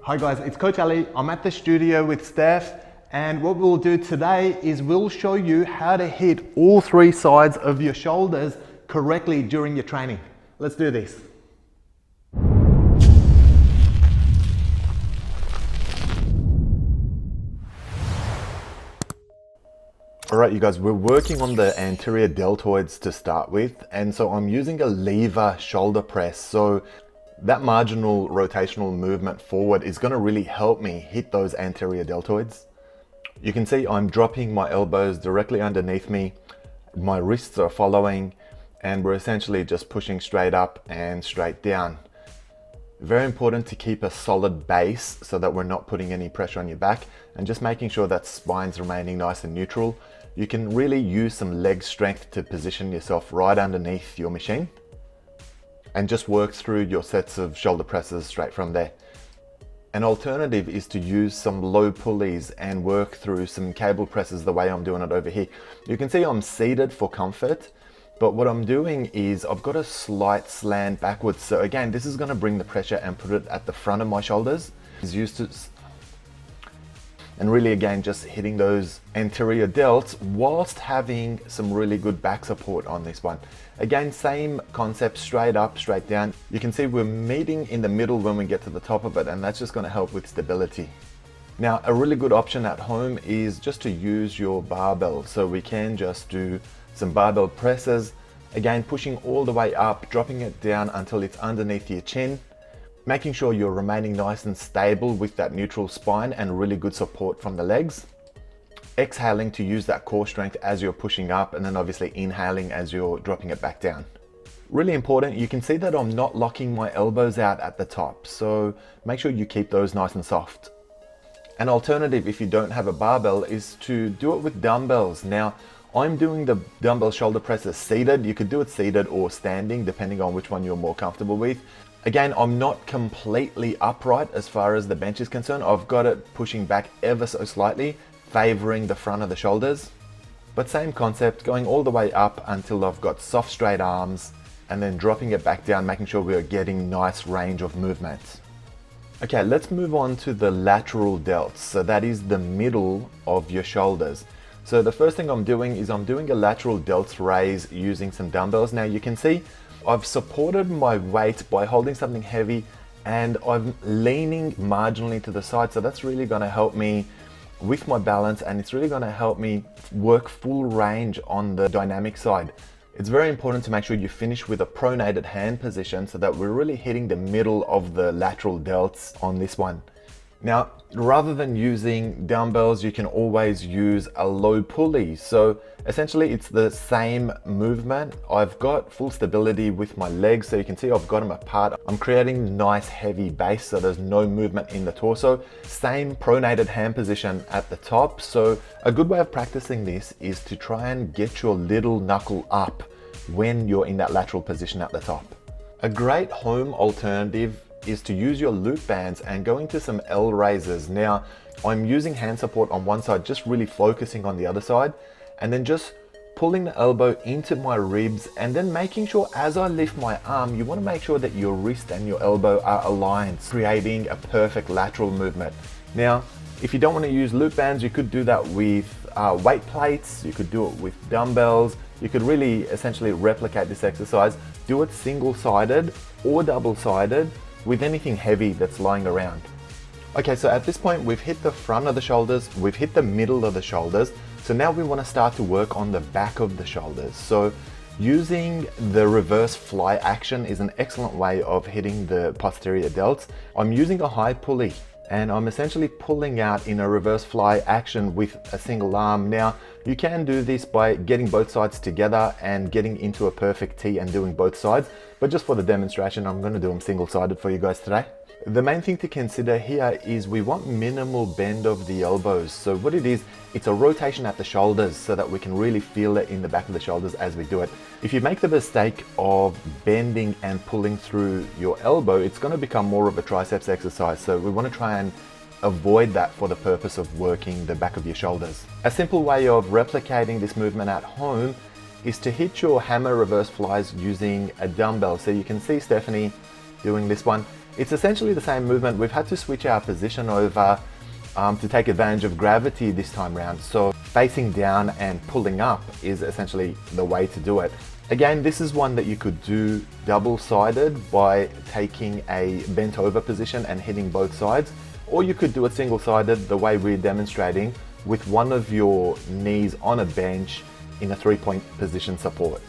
Hi guys, it's Coach Ali. I'm at the studio with Steph, and what we'll do today is we'll show you how to hit all three sides of your shoulders correctly during your training. Let's do this. All right, you guys, we're working on the anterior deltoids to start with, and so I'm using a lever shoulder press. So that marginal rotational movement forward is going to really help me hit those anterior deltoids. You can see I'm dropping my elbows directly underneath me, my wrists are following, and we're essentially just pushing straight up and straight down. Very important to keep a solid base so that we're not putting any pressure on your back, and just making sure that spine's remaining nice and neutral. You can really use some leg strength to position yourself right underneath your machine and just work through your sets of shoulder presses straight from there. An alternative is to use some low pulleys and work through some cable presses the way I'm doing it over here. You can see I'm seated for comfort, but what I'm doing is I've got a slight slant backwards. So again, this is gonna bring the pressure and put it at the front of my shoulders. Is used to, and really again, just hitting those anterior delts whilst having some really good back support on this one. Again, same concept, straight up, straight down. You can see we're meeting in the middle when we get to the top of it, and that's just gonna help with stability. Now, a really good option at home is just to use your barbell. So we can just do some barbell presses. Again, pushing all the way up, dropping it down until it's underneath your chin, making sure you're remaining nice and stable with that neutral spine and really good support from the legs. Exhaling to use that core strength as you're pushing up, and then obviously inhaling as you're dropping it back down. Really important, you can see that I'm not locking my elbows out at the top, so make sure you keep those nice and soft. An alternative, if you don't have a barbell, is to do it with dumbbells. Now, I'm doing the dumbbell shoulder presses seated. You could do it seated or standing, depending on which one you're more comfortable with. Again, I'm not completely upright as far as the bench is concerned. I've got it pushing back ever so slightly, favoring the front of the shoulders. But same concept, going all the way up until I've got soft straight arms, and then dropping it back down, making sure we're getting nice range of movement. Okay, let's move on to the lateral delts. So that is the middle of your shoulders. So the first thing I'm doing is I'm doing a lateral delts raise using some dumbbells. Now you can see I've supported my weight by holding something heavy, and I'm leaning marginally to the side. So that's really gonna help me with my balance, and it's really gonna help me work full range on the dynamic side. It's very important to make sure you finish with a pronated hand position so that we're really hitting the middle of the lateral delts on this one. Now, rather than using dumbbells, you can always use a low pulley. So essentially it's the same movement. I've got full stability with my legs, so you can see I've got them apart. I'm creating nice heavy base, so there's no movement in the torso. Same pronated hand position at the top. So a good way of practicing this is to try and get your little knuckle up when you're in that lateral position at the top. A great home alternative is to use your loop bands and go into some L raises. Now, I'm using hand support on one side, just really focusing on the other side, and then just pulling the elbow into my ribs, and then making sure as I lift my arm, you want to make sure that your wrist and your elbow are aligned, creating a perfect lateral movement. Now, if you don't want to use loop bands, you could do that with weight plates, you could do it with dumbbells. You could really essentially replicate this exercise, do it single-sided or double-sided, with anything heavy that's lying around. Okay, so at this point we've hit the front of the shoulders, we've hit the middle of the shoulders, so now we want to start to work on the back of the shoulders. So using the reverse fly action is an excellent way of hitting the posterior delts. I'm using a high pulley, and I'm essentially pulling out in a reverse fly action with a single arm. Now, you can do this by getting both sides together and getting into a perfect T and doing both sides, but just for the demonstration, I'm gonna do them single-sided for you guys today. The main thing to consider here is we want minimal bend of the elbows. So what it is, it's a rotation at the shoulders so that we can really feel it in the back of the shoulders as we do it. If you make the mistake of bending and pulling through your elbow, it's going to become more of a triceps exercise. So we want to try and avoid that for the purpose of working the back of your shoulders. A simple way of replicating this movement at home is to hit your hammer reverse flies using a dumbbell. So you can see Stephanie doing this one. It's essentially the same movement. We've had to switch our position over to take advantage of gravity this time round. So facing down and pulling up is essentially the way to do it. Again, this is one that you could do double-sided by taking a bent over position and hitting both sides, or you could do it single-sided the way we're demonstrating, with one of your knees on a bench in a 3-point position support.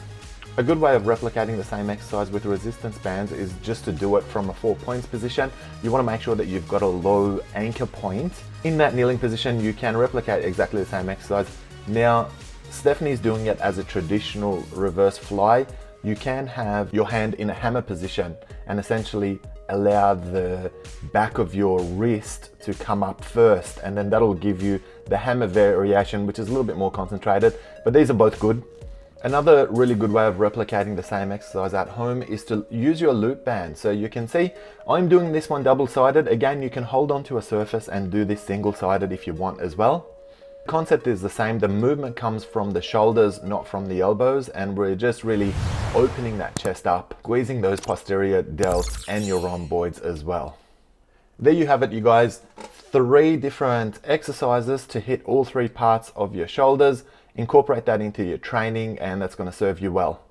A good way of replicating the same exercise with resistance bands is just to do it from a 4 points position. You want to make sure that you've got a low anchor point. In that kneeling position, you can replicate exactly the same exercise. Now, Stephanie's doing it as a traditional reverse fly. You can have your hand in a hammer position and essentially allow the back of your wrist to come up first, and then that'll give you the hammer variation, which is a little bit more concentrated, but these are both good. Another really good way of replicating the same exercise at home is to use your loop band. So you can see I'm doing this one double-sided. Again, you can hold onto a surface and do this single-sided if you want as well. The concept is the same. The movement comes from the shoulders, not from the elbows, and we're just really opening that chest up, squeezing those posterior delts and your rhomboids as well. There you have it, you guys. 3 different exercises to hit all 3 parts of your shoulders. Incorporate that into your training, and that's going to serve you well.